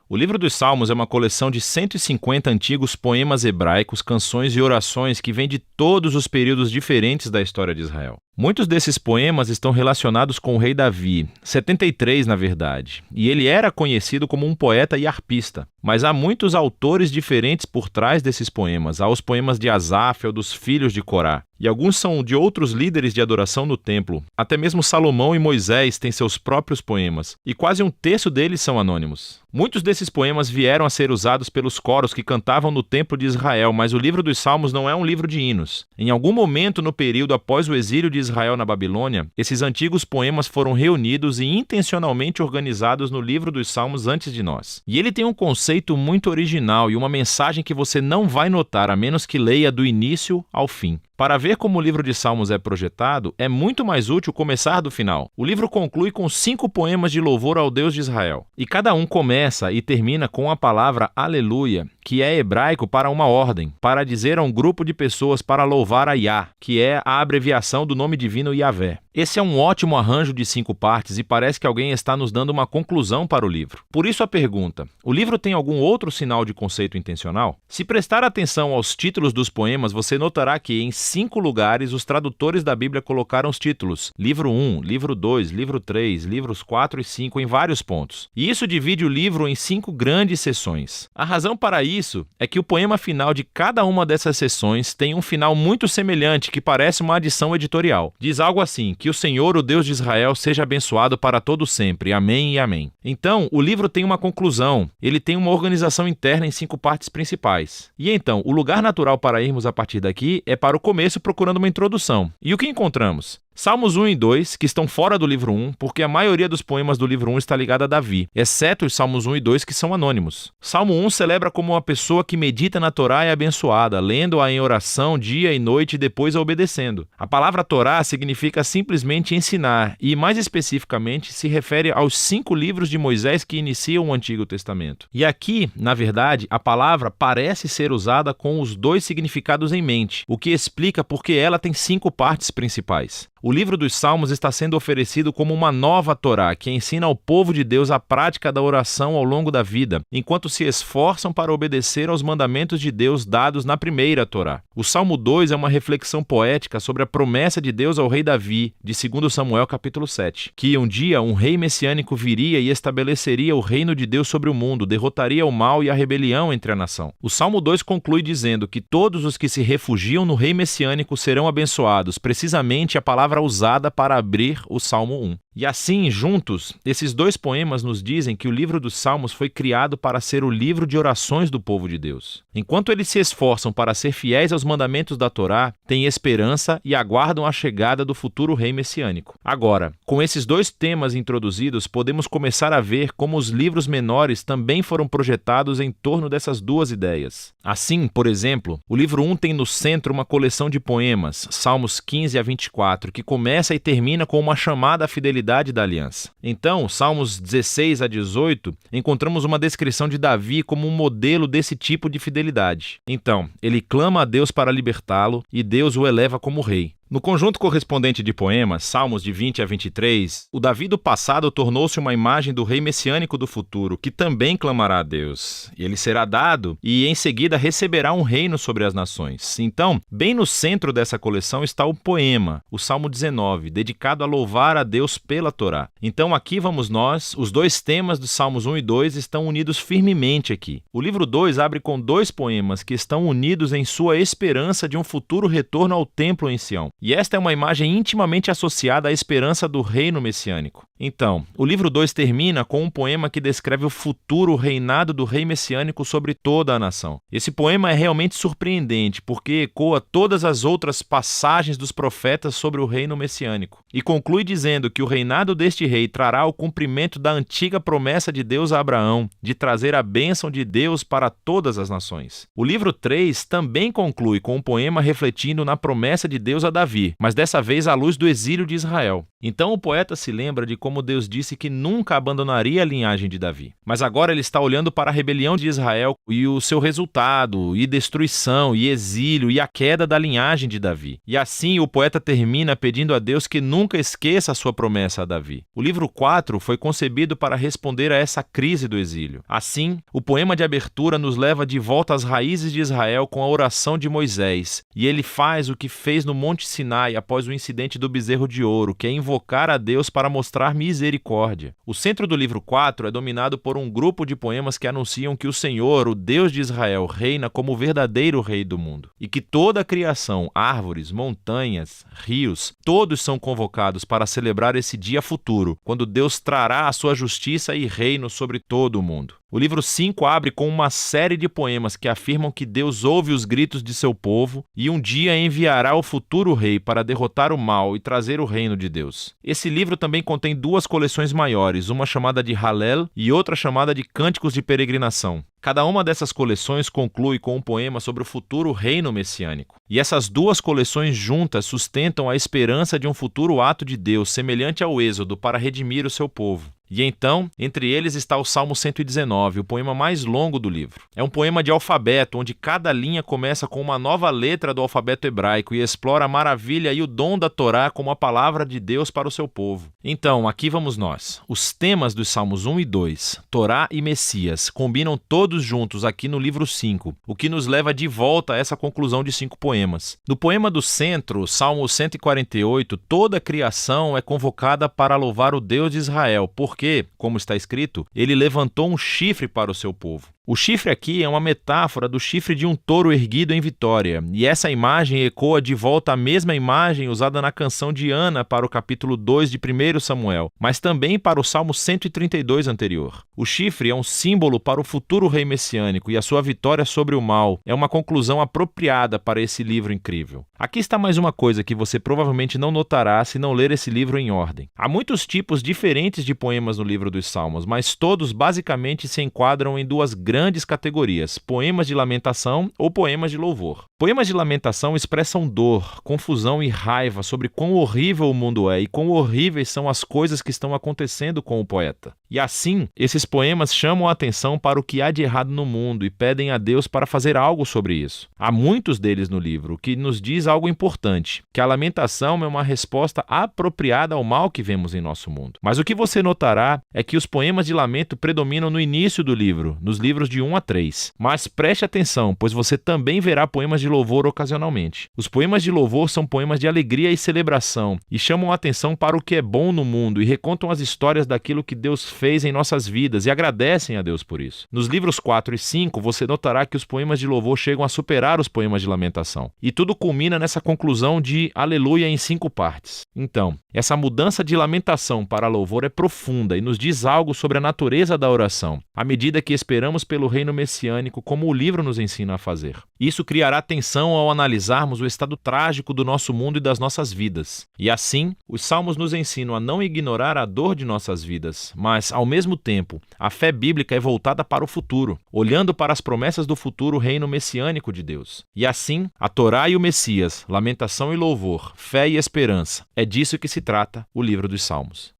O livro dos Salmos é uma coleção de 150 antigos poemas hebraicos, canções e orações que vêm de todos os períodos diferentes da história de Israel. Muitos desses poemas estão relacionados com o rei Davi, 73 na verdade, e ele era conhecido como um poeta e arpista. Mas há muitos autores diferentes por trás desses poemas. Há os poemas de Asaf ou dos filhos de Corá, e alguns são de outros líderes de adoração no templo. Até mesmo Salomão e Moisés têm seus próprios poemas, e quase um terço deles são anônimos. Muitos desses poemas vieram a ser usados pelos coros que cantavam no templo de Israel, mas o livro dos Salmos não é um livro de hinos. Em algum momento no período após o exílio de Israel na Babilônia, esses antigos poemas foram reunidos e intencionalmente organizados no livro dos Salmos antes de nós. E ele tem um conceito muito original e uma mensagem que você não vai notar a menos que leia do início ao fim. Para ver como o livro de Salmos é projetado, é muito mais útil começar do final. O livro conclui com 5 poemas de louvor ao Deus de Israel. E cada um começa e termina com a palavra aleluia, que é hebraico para uma ordem, para dizer a um grupo de pessoas para louvar a Yah, que é a abreviação do nome divino Yahvé. Esse é um ótimo arranjo de 5 partes e parece que alguém está nos dando uma conclusão para o livro. Por isso a pergunta: o livro tem algum outro sinal de conceito intencional? Se prestar atenção aos títulos dos poemas, você notará que em 5 lugares os tradutores da Bíblia colocaram os títulos livro 1, livro 2, livro 3, livros 4 e 5 em vários pontos. E isso divide o livro em 5 grandes seções. A razão para isso é que o poema final de cada uma dessas seções tem um final muito semelhante que parece uma adição editorial. Diz algo assim: que o Senhor, o Deus de Israel, seja abençoado para todo sempre. Amém e amém. Então, o livro tem uma conclusão. Ele tem uma organização interna em 5 partes principais. E então, o lugar natural para irmos a partir daqui é para o começo procurando uma introdução. E o que encontramos? Salmos 1 e 2, que estão fora do livro 1, porque a maioria dos poemas do livro 1 está ligada a Davi, exceto os Salmos 1 e 2, que são anônimos. Salmo 1 celebra como uma pessoa que medita na Torá é abençoada, lendo-a em oração dia e noite e depois a obedecendo. A palavra Torá significa simplesmente ensinar e, mais especificamente, se refere aos 5 livros de Moisés que iniciam o Antigo Testamento. E aqui, na verdade, a palavra parece ser usada com os 2 significados em mente, o que explica porque ela tem 5 partes principais. O livro dos Salmos está sendo oferecido como uma nova Torá, que ensina ao povo de Deus a prática da oração ao longo da vida, enquanto se esforçam para obedecer aos mandamentos de Deus dados na primeira Torá. O Salmo 2 é uma reflexão poética sobre a promessa de Deus ao rei Davi, de 2 Samuel capítulo 7, que um dia um rei messiânico viria e estabeleceria o reino de Deus sobre o mundo, derrotaria o mal e a rebelião entre a nação. O Salmo 2 conclui dizendo que todos os que se refugiam no rei messiânico serão abençoados, precisamente a palavra usada para abrir o Salmo 1. E assim, juntos, esses 2 poemas nos dizem que o livro dos Salmos foi criado para ser o livro de orações do povo de Deus. Enquanto eles se esforçam para ser fiéis aos mandamentos da Torá, têm esperança e aguardam a chegada do futuro rei messiânico. Agora, com esses 2 temas introduzidos, podemos começar a ver como os livros menores também foram projetados em torno dessas 2 ideias. Assim, por exemplo, o livro 1 tem no centro uma coleção de poemas, Salmos 15 a 24, que começa e termina com uma chamada à fidelidade da aliança. Então, Salmos 16 a 18, encontramos uma descrição de Davi como um modelo desse tipo de fidelidade. Então, ele clama a Deus para libertá-lo e Deus o eleva como rei. No conjunto correspondente de poemas, Salmos de 20 a 23, o Davi do passado tornou-se uma imagem do rei messiânico do futuro, que também clamará a Deus. Ele será dado e, em seguida, receberá um reino sobre as nações. Então, bem no centro dessa coleção está o poema, o Salmo 19, dedicado a louvar a Deus pela Torá. Então, aqui vamos nós, os 2 temas dos Salmos 1 e 2 estão unidos firmemente aqui. O livro 2 abre com 2 poemas que estão unidos em sua esperança de um futuro retorno ao templo em Sião. E esta é uma imagem intimamente associada à esperança do reino messiânico. Então, o livro 2 termina com um poema que descreve o futuro reinado do rei messiânico sobre toda a nação. Esse poema é realmente surpreendente, porque ecoa todas as outras passagens dos profetas sobre o reino messiânico. E conclui dizendo que o reinado deste rei trará o cumprimento da antiga promessa de Deus a Abraão, de trazer a bênção de Deus para todas as nações. O livro 3 também conclui com um poema refletindo na promessa de Deus a Davi, mas dessa vez à luz do exílio de Israel. Então o poeta se lembra de como Deus disse que nunca abandonaria a linhagem de Davi. Mas agora ele está olhando para a rebelião de Israel e o seu resultado, e destruição, e exílio, e a queda da linhagem de Davi. E assim o poeta termina pedindo a Deus que nunca esqueça a sua promessa a Davi. O livro 4 foi concebido para responder a essa crise do exílio. Assim, o poema de abertura nos leva de volta às raízes de Israel com a oração de Moisés, e ele faz o que fez no Monte Sinai após o incidente do bezerro de ouro, que é invocar a Deus para mostrar misericórdia. O centro do livro 4 é dominado por um grupo de poemas que anunciam que o Senhor, o Deus de Israel, reina como o verdadeiro rei do mundo, e que toda a criação, árvores, montanhas, rios, todos são convocados para celebrar esse dia futuro, quando Deus trará a sua justiça e reino sobre todo o mundo. O livro 5 abre com uma série de poemas que afirmam que Deus ouve os gritos de seu povo e um dia enviará o futuro rei para derrotar o mal e trazer o reino de Deus. Esse livro também contém duas coleções maiores, uma chamada de Hallel e outra chamada de Cânticos de Peregrinação. Cada uma dessas coleções conclui com um poema sobre o futuro reino messiânico. E essas duas coleções juntas sustentam a esperança de um futuro ato de Deus semelhante ao Êxodo para redimir o seu povo. E então, entre eles está o Salmo 119, o poema mais longo do livro. É um poema de alfabeto, onde cada linha começa com uma nova letra do alfabeto hebraico e explora a maravilha e o dom da Torá como a palavra de Deus para o seu povo. Então, aqui vamos nós. Os temas dos Salmos 1 e 2, Torá e Messias, combinam todos juntos aqui no livro 5, o que nos leva de volta a essa conclusão de 5 poemas. No poema do centro, Salmo 148, toda a criação é convocada para louvar o Deus de Israel, porque, como está escrito, ele levantou um chifre para o seu povo. O chifre aqui é uma metáfora do chifre de um touro erguido em vitória, e essa imagem ecoa de volta a mesma imagem usada na canção de Ana para o capítulo 2 de 1 Samuel, mas também para o Salmo 132 anterior. O chifre é um símbolo para o futuro rei messiânico e a sua vitória sobre o mal é uma conclusão apropriada para esse livro incrível. Aqui está mais uma coisa que você provavelmente não notará se não ler esse livro em ordem. Há muitos tipos diferentes de poemas no livro dos Salmos, mas todos basicamente se enquadram em duas grandes categorias: poemas de lamentação ou poemas de louvor. Poemas de lamentação expressam dor, confusão e raiva sobre quão horrível o mundo é e quão horríveis são as coisas que estão acontecendo com o poeta. E assim, esses poemas chamam a atenção para o que há de errado no mundo e pedem a Deus para fazer algo sobre isso. Há muitos deles no livro, o que nos diz algo importante, que a lamentação é uma resposta apropriada ao mal que vemos em nosso mundo. Mas o que você notará é que os poemas de lamento predominam no início do livro, nos livros de 1 a 3. Mas preste atenção, pois você também verá poemas de louvor ocasionalmente. Os poemas de louvor são poemas de alegria e celebração, e chamam a atenção para o que é bom no mundo e recontam as histórias daquilo que Deus fez em nossas vidas e agradecem a Deus por isso. Nos livros 4 e 5, você notará que os poemas de louvor chegam a superar os poemas de lamentação. E tudo culmina nessa conclusão de aleluia em 5 partes. Então, essa mudança de lamentação para louvor é profunda e nos diz algo sobre a natureza da oração, à medida que esperamos pelo reino messiânico, como o livro nos ensina a fazer. Isso criará tensão ao analisarmos o estado trágico do nosso mundo e das nossas vidas. E assim, os salmos nos ensinam a não ignorar a dor de nossas vidas, mas, ao mesmo tempo, a fé bíblica é voltada para o futuro, olhando para as promessas do futuro reino messiânico de Deus. E assim, a Torá e o Messias, lamentação e louvor, fé e esperança, é disso que se trata o livro dos Salmos.